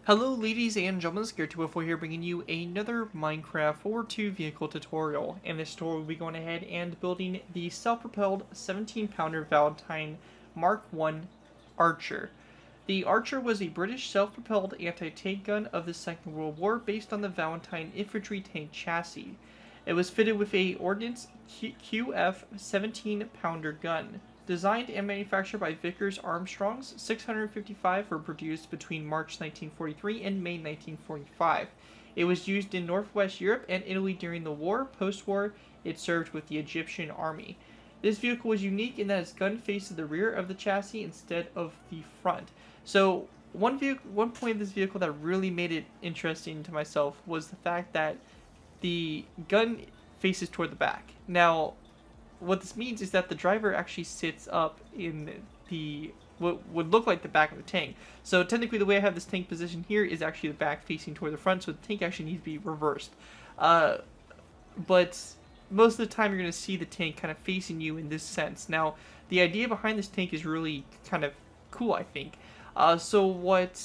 Hello ladies and gentlemen, Zackary here bringing you another Minecraft World War II vehicle tutorial. In this tutorial we'll be going ahead and building the self-propelled 17-pounder Valentine Mk.I Archer. The Archer was a British self-propelled anti-tank gun of the Second World War based on the Valentine infantry tank chassis. It was fitted with a Ordnance QF 17-pounder gun. Designed and manufactured by Vickers Armstrongs, 655 were produced between March 1943 and May 1945. It was used in Northwest Europe and Italy during the war. Post-war, it served with the Egyptian army. This vehicle was unique in that its gun faced the rear of the chassis instead of the front. So one point of this vehicle that really made it interesting to myself was the fact that the gun faces toward the back. Now, what this means is that the driver actually sits up in the what would look like the back of the tank. So technically the way I have this tank positioned here is actually the back facing toward the front, so the tank actually needs to be reversed. But most of the time you're going to see the tank kind of facing you in this sense. Now, the idea behind this tank is really kind of cool, I think. So what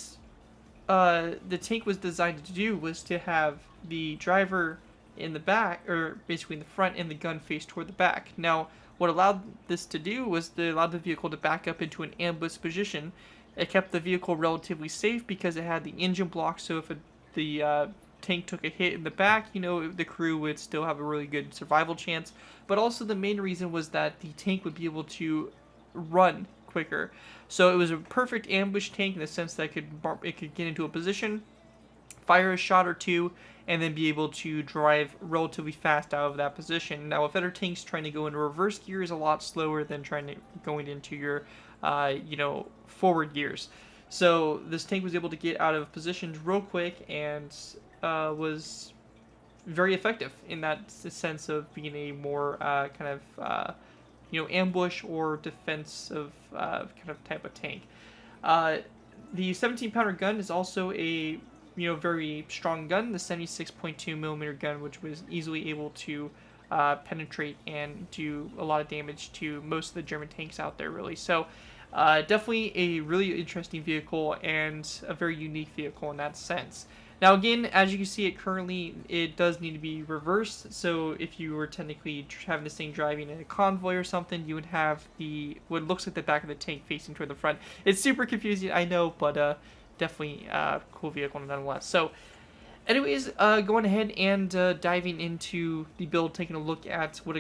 the tank was designed to do was to have the driver in the back, or basically in the front, and the gun face toward the back. Now, what allowed this to do was to allow the vehicle to back up into an ambush position. It kept the vehicle relatively safe because it had the engine block, so if the tank took a hit in the back, you know, the crew would still have a really good survival chance. But also the main reason was that the tank would be able to run quicker. So it was a perfect ambush tank in the sense that it could get into a position, fire a shot or two, and then be able to drive relatively fast out of that position. Now, with other tanks, trying to go into reverse gear is a lot slower than going into your, forward gears. So this tank was able to get out of positions real quick and was very effective in that sense of being a more ambush or defensive kind of type of tank. The 17-pounder gun is also a very strong gun, the 76.2mm gun, which was easily able to penetrate and do a lot of damage to most of the German tanks out there, really. So definitely a really interesting vehicle and a very unique vehicle in that sense. Now, again, as you can see, it does need to be reversed. So if you were technically having this thing driving in a convoy or something, you would have what looks like the back of the tank facing toward the front. It's super confusing, I know, but definitely a cool vehicle nonetheless. So anyways, going ahead and diving into the build, taking a look at what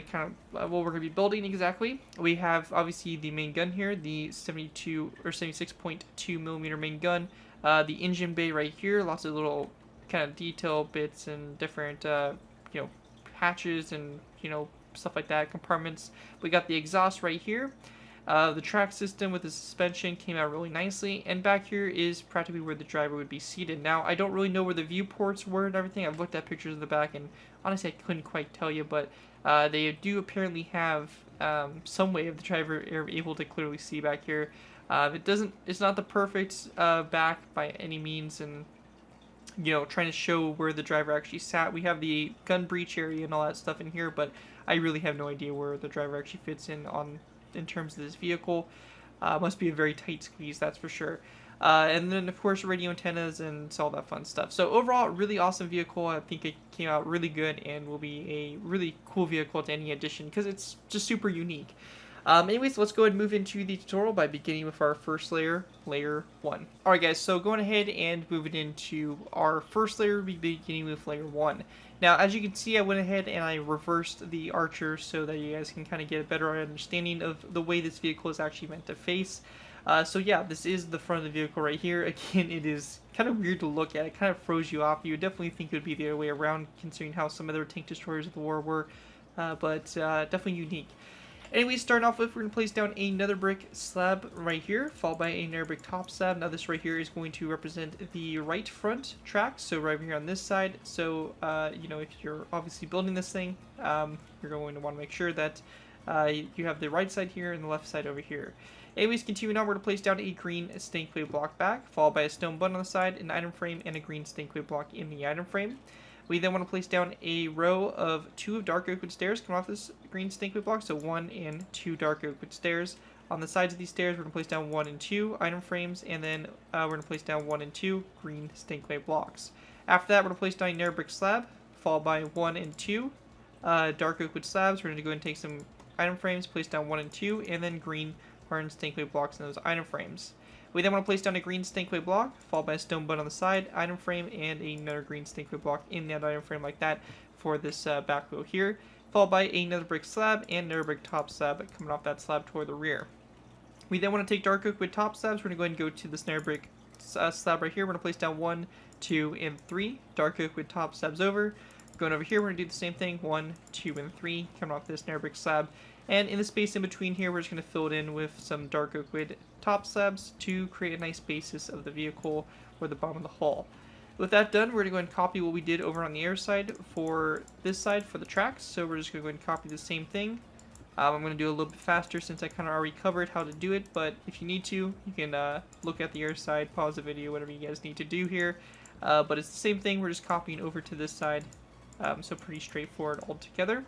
we're going to be building exactly. We have obviously the main gun here, the 72 or 76.2mm main gun. The engine bay right here, lots of little kind of detail bits and different hatches and stuff like that, compartments. We got the exhaust right here. The track system with the suspension came out really nicely, and back here is practically where the driver would be seated. Now, I don't really know where the viewports were and everything. I've looked at pictures of the back, and honestly, I couldn't quite tell you, but they do apparently have some way of the driver able to clearly see back here. It's not the perfect back by any means, and trying to show where the driver actually sat. We have the gun breech area and all that stuff in here, but I really have no idea where the driver actually fits in terms of this vehicle. Must be a very tight squeeze, that's for sure. And then, of course, radio antennas and all that fun stuff. So overall, really awesome vehicle. I think it came out really good and will be a really cool vehicle to any addition because it's just super unique. Anyways, let's go ahead and move into the tutorial by beginning with our first layer, layer 1. Alright guys, so going ahead and moving into our first layer, we'll be beginning with layer 1. Now, as you can see, I went ahead and I reversed the Archer so that you guys can kind of get a better understanding of the way this vehicle is actually meant to face. So yeah, this is the front of the vehicle right here. Again, it is kind of weird to look at. It kind of throws you off. You would definitely think it would be the other way around, considering how some other tank destroyers of the war were, but definitely unique. Anyways, starting off with, we're going to place down another brick slab right here, followed by another brick top slab. Now this right here is going to represent the right front track, so right here on this side. So, if you're obviously building this thing, you're going to want to make sure that you have the right side here and the left side over here. Anyways, continuing on, we're going to place down a green stained clay block back, followed by a stone button on the side, an item frame, and a green stained clay block in the item frame. We then want to place down a row of 2 dark oak wood stairs coming off this green stained clay block, so 1 and 2 dark oak wood stairs. On the sides of these stairs, we're going to place down 1 and 2 item frames, and then we're going to place down 1 and 2 green stained clay blocks. After that, we're going to place down a nether brick slab, followed by 1 and 2 dark oak wood slabs. We're going to go ahead and take some item frames, place down 1 and 2, and then green hardened stained clay blocks in those item frames. We then want to place down a green stained clay block, followed by a stone button on the side, item frame, and another green stained clay block in that item frame like that for this back row here, followed by another brick slab and another brick top slab coming off that slab toward the rear. We then want to take dark oak wood top slabs. We're going to go ahead and go to this nether brick slab right here. We're going to place down 1, 2, and 3 dark oak wood top slabs over. Going over here, we're going to do the same thing, 1, 2, and 3 coming off this nether brick slab. And in the space in between here, we're just going to fill it in with some dark oak wood top slabs to create a nice basis of the vehicle or the bottom of the hull. With that done, we're going to go ahead and copy what we did over on the air side for this side for the tracks. So we're just going to go ahead and copy the same thing. I'm going to do it a little bit faster since I kind of already covered how to do it, but if you need to, you can look at the air side, pause the video, whatever you guys need to do here. But it's the same thing, we're just copying over to this side, so pretty straightforward altogether.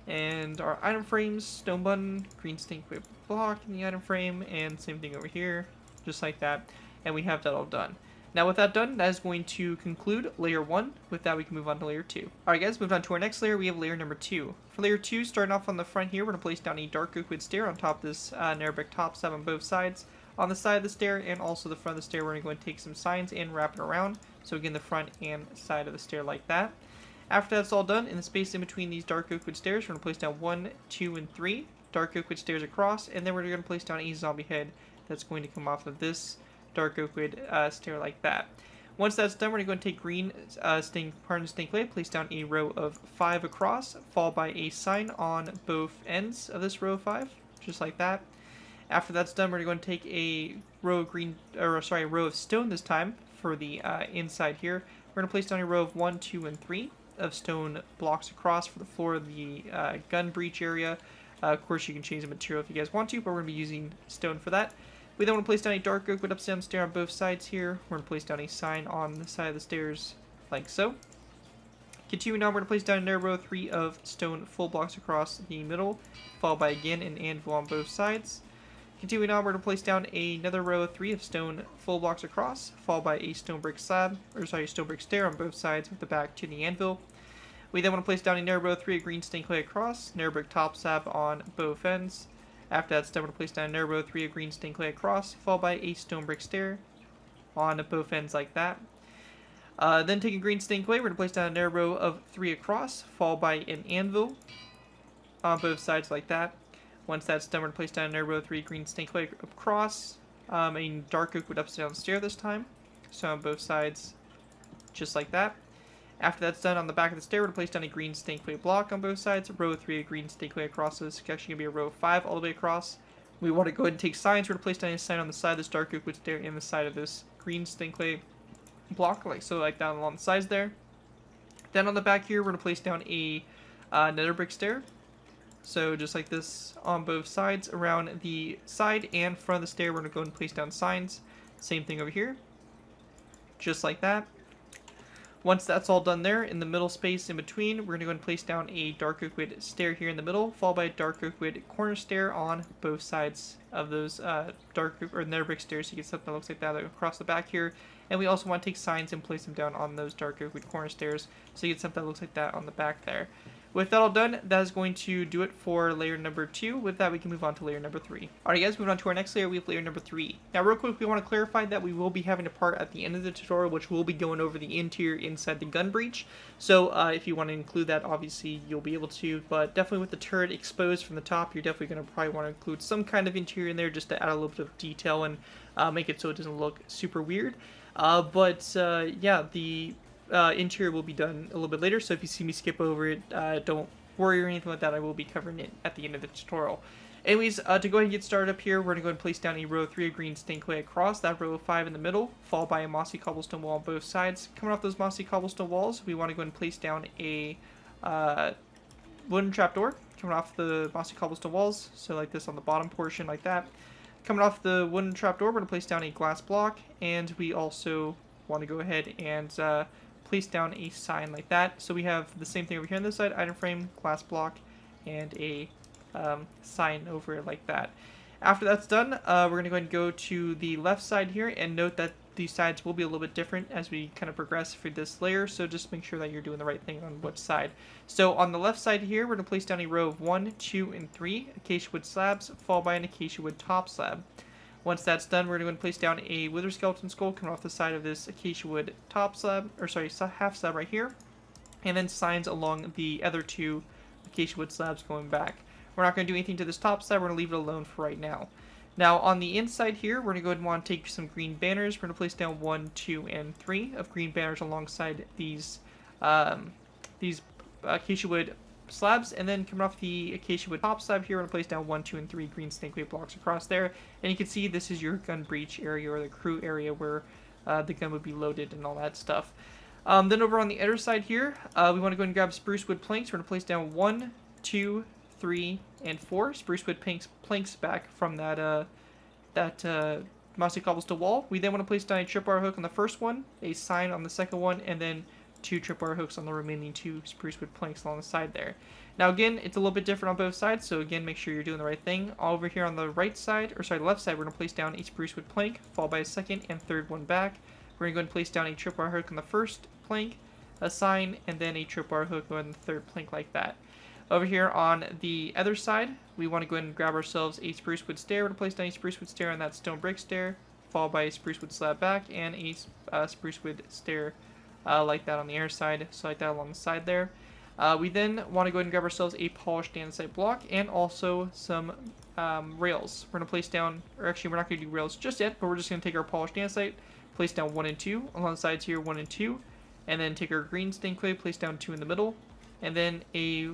And our item frames, stone button, green stained clay block in the item frame, and same thing over here, just like that, and we have that all done. Now with that done, that is going to conclude layer 1. With that, we can move on to layer 2. Alright guys, moving on to our next layer, we have layer number 2. For layer 2, starting off on the front here, we're going to place down a dark oak wood stair on top of this nether brick top slab on both sides. On the side of the stair and also the front of the stair, we're going to go and take some signs and wrap it around. So again, the front and side of the stair like that. After that's all done, in the space in between these dark oak wood stairs, we're going to place down 1, 2, and 3 dark oak wood stairs across, and then we're going to place down a zombie head that's going to come off of this dark oak wood stair like that. Once that's done, we're going to go and take green hardened stained clay, place down a row of 5 across, followed by a sign on both ends of this row of 5, just like that. After that's done, we're going to take a row of a row of stone this time for the inside here. We're going to place down a row of 1, 2, and 3 of stone blocks across for the floor of the gun breech area. Of course, you can change the material if you guys want to, but we're going to be using stone for that. We then want to place down a dark oak wood upside down stair on both sides here. We're going to place down a sign on the side of the stairs like so. Continuing on, we're going to place down another row of 3 of stone full blocks across the middle, followed by again an anvil on both sides. Continuing on, we're going to place down another row of 3 of stone full blocks across, followed by a stone brick stone brick stair on both sides with the back to the anvil. We then want to place down another row of 3 of green stained clay across, nether brick top slab on both ends. After that's done, we're going to place down another row of 3 of green stained clay across, followed by a stone brick stair on both ends like that. Then taking green stained clay, we're going to place down another row of 3 across, followed by an anvil on both sides like that. Once that's done, we're going to place down another row of 3 green stained clay across, a dark oak wood upside down stair this time, so on both sides, just like that. After that's done, on the back of the stair, we're going to place down a green stained clay block on both sides, a row of 3 of green stained clay across. So it's actually going to be a row of 5 all the way across. We want to go ahead and take signs. We're going to place down a sign on the side of this dark oak wood stair and the side of this green stained clay block, like so, like down along the sides there. Then on the back here, we're going to place down a nether brick stair. So just like this on both sides. Around the side and front of the stair, we're going to go and place down signs. Same thing over here. Just like that. Once that's all done there, in the middle space in between, we're going to go and place down a dark oak wood stair here in the middle, followed by a dark oak wood corner stair on both sides of those dark oak or nether brick stairs. So you get something that looks like that across the back here. And we also want to take signs and place them down on those dark oak wood corner stairs, so you get something that looks like that on the back there. With that all done, that is going to do it for layer number 2. With that, we can move on to layer number 3. Alright guys, moving on to our next layer, we have layer number 3. Now real quick, we want to clarify that we will be having a part at the end of the tutorial which will be going over the interior inside the gun breech. So if you want to include that, obviously you'll be able to, but definitely with the turret exposed from the top, you're definitely going to probably want to include some kind of interior in there just to add a little bit of detail and make it so it doesn't look super weird. Yeah, the interior will be done a little bit later, so if you see me skip over it, don't worry or anything like that. I will be covering it at the end of the tutorial. Anyways, to go ahead and get started up here, we're going to go ahead and place down a row of 3 of green stained clay across, that row of 5 in the middle, followed by a mossy cobblestone wall on both sides. Coming off those mossy cobblestone walls, we want to go ahead and place down a wooden trapdoor coming off the mossy cobblestone walls, so like this on the bottom portion, like that. Coming off the wooden trapdoor, we're going to place down a glass block, and we also want to go ahead and place down a sign like that. So we have the same thing over here on this side, item frame, glass block, and a sign over it like that. After that's done, we're going to go ahead and go to the left side here, and note that these sides will be a little bit different as we kind of progress through this layer, so just make sure that you're doing the right thing on which side. So on the left side here, we're going to place down a row of 1, 2, and 3 acacia wood slabs, followed by an acacia wood top slab. Once that's done, we're going to place down a wither skeleton skull coming off the side of this acacia wood top slab, or sorry, half slab right here, and then signs along the other 2 acacia wood slabs going back. We're not going to do anything to this top slab, we're going to leave it alone for right now. Now on the inside here, we're going to go ahead and want to take some green banners. We're going to place down 1, 2, and 3 of green banners alongside these acacia wood slabs, and then coming off the acacia wood top slab here, we're going to place down 1, 2, and 3 green snakewave blocks across there. And you can see this is your gun breech area, or the crew area where the gun would be loaded and all that stuff. Then over on the other side here, we want to go ahead and grab spruce wood planks. We're going to place down 1, 2, 3, and 4 spruce wood planks back from that mossy cobblestone wall. We then want to place down a tripwire hook on the first one, a sign on the second one, and then 2 tripwire hooks on the remaining 2 spruce wood planks along the side there. Now again, it's a little bit different on both sides, so again, make sure you're doing the right thing. Over here on the right side, or sorry, the left side, we're going to place down a spruce wood plank, followed by a second and third one back. We're going to go and place down a tripwire hook on the first plank, a sign, and then a tripwire hook on the third plank like that. Over here on the other side, we want to go ahead and grab ourselves a spruce wood stair. We're going to place down a spruce wood stair on that stone brick stair, followed by a spruce wood slab back, and a spruce wood stair like that on the other side, so like that along the side there. We then want to go ahead and grab ourselves a polished andesite block, and also some rails. We're going to place down, or actually we're not going to do rails just yet, but we're just going to take our polished andesite, place down 1 and 2, along the sides here 1 and 2, and then take our green stained clay, place down 2 in the middle, and then a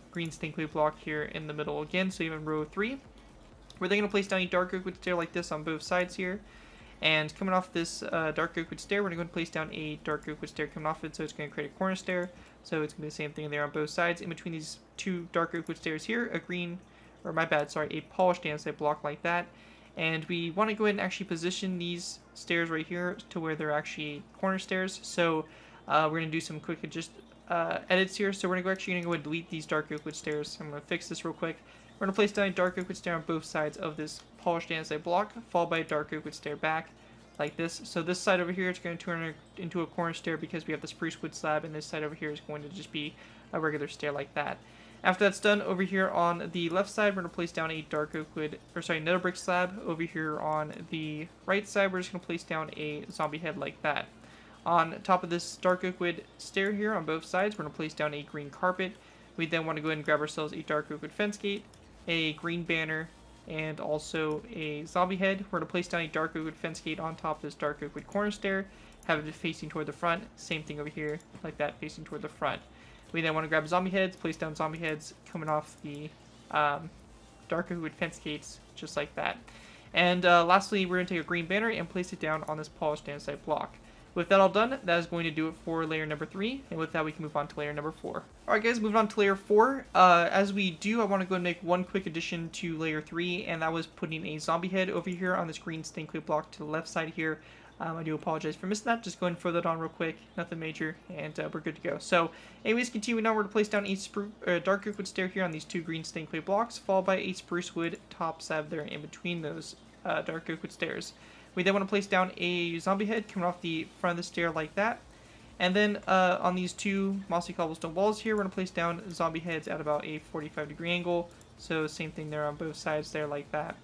green stained clay block here in the middle again, so even row 3. We're then going to place down a dark oak wood stair like this on both sides here, and coming off this dark oak wood stair, we're going to go and place down a dark oak wood stair coming off it, so it's going to create a corner stair, so it's going to be the same thing there on both sides. In between these 2 dark oak wood stairs here, a polished andesite block like that, and we want to go ahead and actually position these stairs right here to where they're actually corner stairs, so we're going to do some quick edits here. So we're actually going to go ahead and delete these dark oak wood stairs. I'm going to fix this real quick. We're going to place down a dark oak wood stair on both sides of this polished andesite block, followed by a dark oak wood stair back, like this. So this side over here is going to turn into a corner stair because we have the spruce wood slab, and this side over here is going to just be a regular stair like that. After that's done, over here on the left side, we're going to place down a dark oak wood, nether brick slab. Over here on the right side, we're just going to place down a zombie head like that. On top of this dark oak wood stair here on both sides, we're going to place down a green carpet. We then want to go ahead and grab ourselves a dark oak wood fence gate, a green banner, and also a zombie head. We're going to place down a dark oak wood fence gate on top of this dark oak wood corner stair, have it facing toward the front. Same thing over here, like that, facing toward the front. We then want to grab zombie heads, place down zombie heads coming off the dark oak wood fence gates, just like that. And lastly, we're going to take a green banner and place it down on this polished andesite block. With that all done, that is going to do it for layer number 3, and with that we can move on to layer number 4. Alright guys, moving on to layer 4. As we do, I want to go and make one quick addition to layer 3, and that was putting a zombie head over here on this green stained clay block to the left side here. I do apologize for missing that. Just go ahead and throw that on real quick, nothing major, and we're good to go. So, anyways, continuing on, we're going to place down a dark oak wood stair here on these 2 green stained clay blocks, followed by a spruce wood top slab there in between those dark oak wood stairs. We then want to place down a zombie head coming off the front of the stair like that. And then on these 2 mossy cobblestone walls here, we're going to place down zombie heads at about a 45-degree angle. So same thing there on both sides there like that.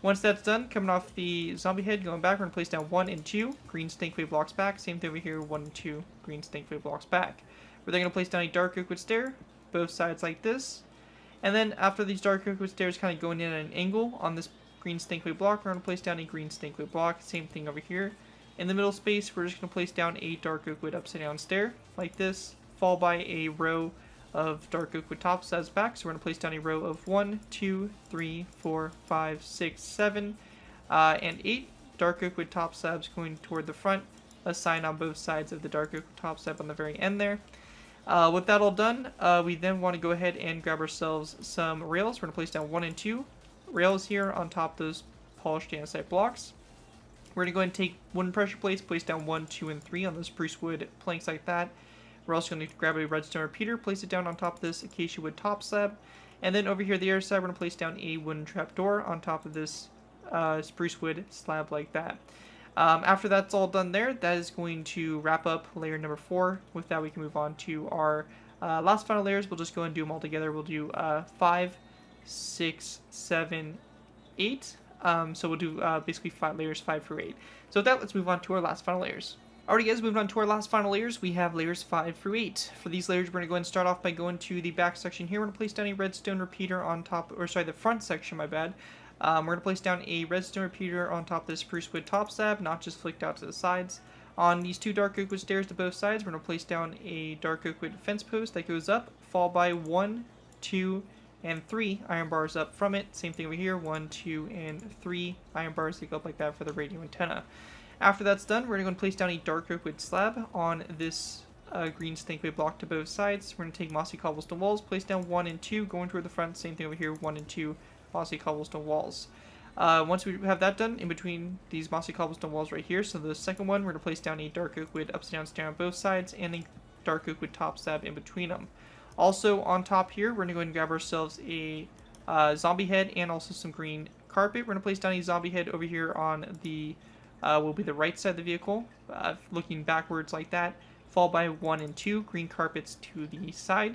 Once that's done, coming off the zombie head, going back, we're going to place down 1 and 2 green stained clay blocks back. Same thing over here, 1 and 2 green stained clay blocks back. We're then going to place down a dark oak wood stair, both sides like this. And then after these dark oak wood stairs kind of going in at an angle on this green stained clay block, we're going to place down a green stained clay block. Same thing over here. In the middle space, we're just going to place down a dark oak wood upside down stair like this, followed by a row of dark oak wood top slabs back. So we're going to place down a row of 1, 2, 3, 4, 5, 6, 7, and 8 dark oak wood top slabs going toward the front, a sign on both sides of the dark oak top slab on the very end there. With that all done, we then want to go ahead and grab ourselves some rails. We're going to place down 1 and 2 rails here on top of those polished andesite blocks. We're going to go ahead and take wooden pressure plates, place down 1, 2, and 3 on those spruce wood planks like that. We're also going to grab a redstone repeater, place it down on top of this acacia wood top slab, And then over here, the other side, we're going to place down a wooden trapdoor on top of this spruce wood slab like that. After that's all done there, that is going to wrap up layer number 4. With that, we can move on to our last final layers. We'll just go and do them all together. We'll do 5, 6, 7, 8. So we'll do basically 5 layers, 5 through 8. So with that, let's move on to our last final layers. Alright guys, moving on to our last final layers, we have layers 5 through 8. For these layers, we're going to go ahead and start off by going to the back section here. We're going to place down a redstone repeater on top, or sorry, the front section, my bad. We're going to place down a redstone repeater on top of this spruce wood top slab, not just flicked out to the sides. On these 2 dark oak wood stairs to both sides, we're going to place down a dark oak wood fence post that goes up, followed by 1, 2, and 3 iron bars up from it. Same thing over here, 1, 2, and 3 iron bars that go up like that for the radio antenna. After that's done, we're going to place down a dark oak wood slab on this green snakewood block to both sides. We're going to take mossy cobblestone walls, place down 1 and 2, going toward the front. Same thing over here, 1 and 2 mossy cobblestone walls. Once we have that done, in between these mossy cobblestone walls right here, so the second one, we're going to place down a dark oak wood upside down stair on both sides, and a dark oak wood top slab in between them. Also on top here, we're going to go ahead and grab ourselves a zombie head and also some green carpet. We're going to place down a zombie head over here on the will be the right side of the vehicle, looking backwards like that, followed by 1 and 2 green carpets to the side.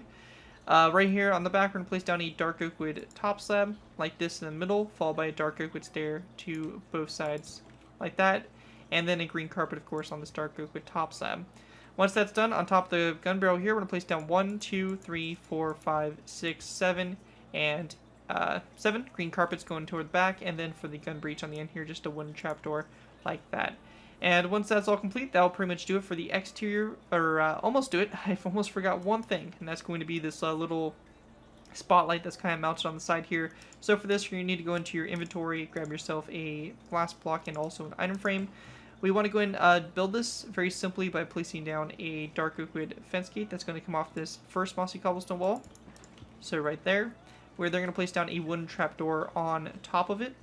Right here on the back, we're going to place down a dark oak wood top slab like this in the middle, followed by a dark oak wood stair to both sides like that, and then a green carpet, of course, on this dark oak wood top slab. Once that's done, on top of the gun barrel here, we're going to place down 1, 2, 3, 4, 5, 6, 7, and 7 green carpets going toward the back, and then for the gun breech on the end here, just a wooden trapdoor like that. And once that's all complete, that'll pretty much do it for the exterior, or almost do it. I've almost forgot one thing, and that's going to be this little spotlight that's kind of mounted on the side here. So for this, you're going to need to go into your inventory, grab yourself a glass block and also an item frame. We want to go ahead and build this very simply by placing down a dark oak wood fence gate that's going to come off this first mossy cobblestone wall. So right there, where they're going to place down a wooden trapdoor on top of it,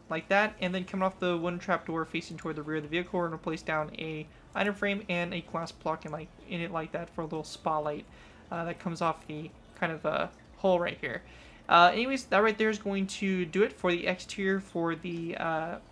like that, and then coming off the wooden trapdoor facing toward the rear of the vehicle, we're going to place down a item frame and a glass block in it like that for a little spotlight that comes off the kind of hole right here. Anyways, that right there is going to do it for the exterior for the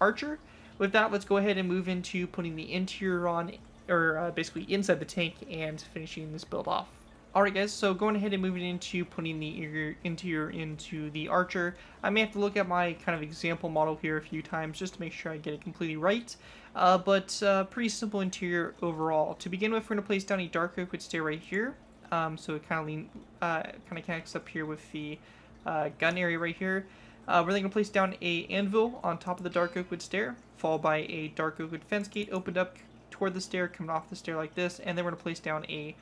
Archer. With that, let's go ahead and move into putting the interior on, or basically inside the tank, and finishing this build off. Alright guys, so going ahead and moving into putting the interior into the Archer. I may have to look at my kind of example model here a few times just to make sure I get it completely right. But pretty simple interior overall. To begin with, we're going to place down a dark oak wood stair right here. So it kind of connects up here with the gun area right here. We're then going to place down a anvil on top of the dark oak wood stair, followed by a dark oak wood fence gate opened up toward the stair, coming off the stair like this, and then we're going to place down a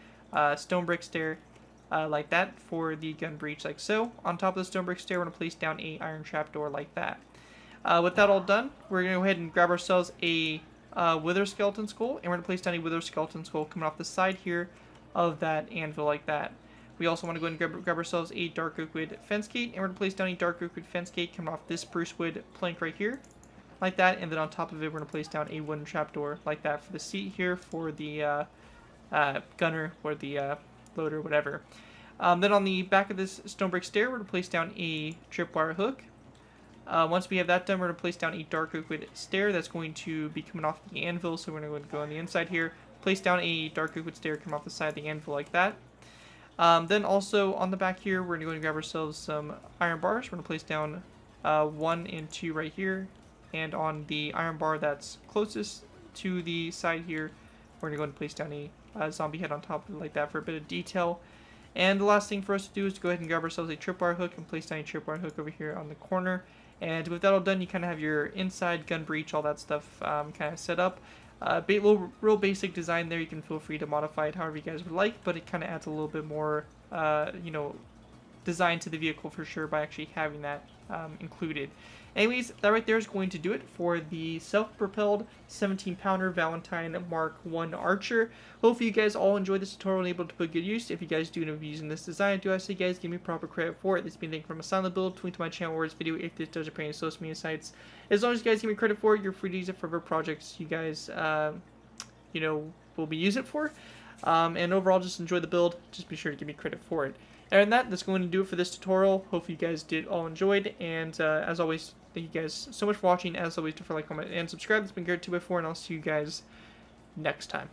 stone brick stair like that for the gun breech like so. On top of the stone brick stair, we're going to place down a iron trapdoor like that. With that all done, we're going to go ahead and grab ourselves a wither skeleton skull, and we're going to place down a wither skeleton skull coming off the side here of that anvil like that. We also want to go ahead and grab ourselves a dark oak wood fence gate, and we're going to place down a dark oak wood fence gate coming off this spruce wood plank right here like that, and then on top of it, we're going to place down a wooden trapdoor like that for the seat here for the gunner or the loader, whatever. Then on the back of this stone brick stair, we're going to place down a tripwire hook. Once we have that done, we're going to place down a dark oak wood stair that's going to be coming off the anvil, so we're going to go on the inside here. Place down a dark oak wood stair coming off the side of the anvil like that. Then also on the back here, we're going to go and grab ourselves some iron bars. We're going to place down 1 and 2 right here, and on the iron bar that's closest to the side here, we're going to go and place down a zombie head on top of it like that for a bit of detail. And the last thing for us to do is to go ahead and grab ourselves a tripwire hook and place down a tripwire hook over here on the corner. And with that all done, you kind of have your inside gun breech, all that stuff kind of set up. Real basic design there. You can feel free to modify it however you guys would like, but it kind of adds a little bit more, design to the vehicle for sure by actually having that included. Anyways, that right there is going to do it for the self-propelled 17-pounder Valentine Mk.I Archer. Hopefully you guys all enjoyed this tutorial and able to put good use. If you guys do end up using this design, do I say guys give me proper credit for it. This has been thank from a silent build. Link to my channel or this video if this does appear in social media sites. As long as you guys give me credit for it, you're free to use it for whatever projects you guys will be using it for. And overall, just enjoy the build. Just be sure to give me credit for it. And that's going to do it for this tutorial. Hope you guys did all enjoyed, and as always, thank you guys so much for watching. As always, don't forget to like, comment, and subscribe. It's been great 2x4, and I'll see you guys next time.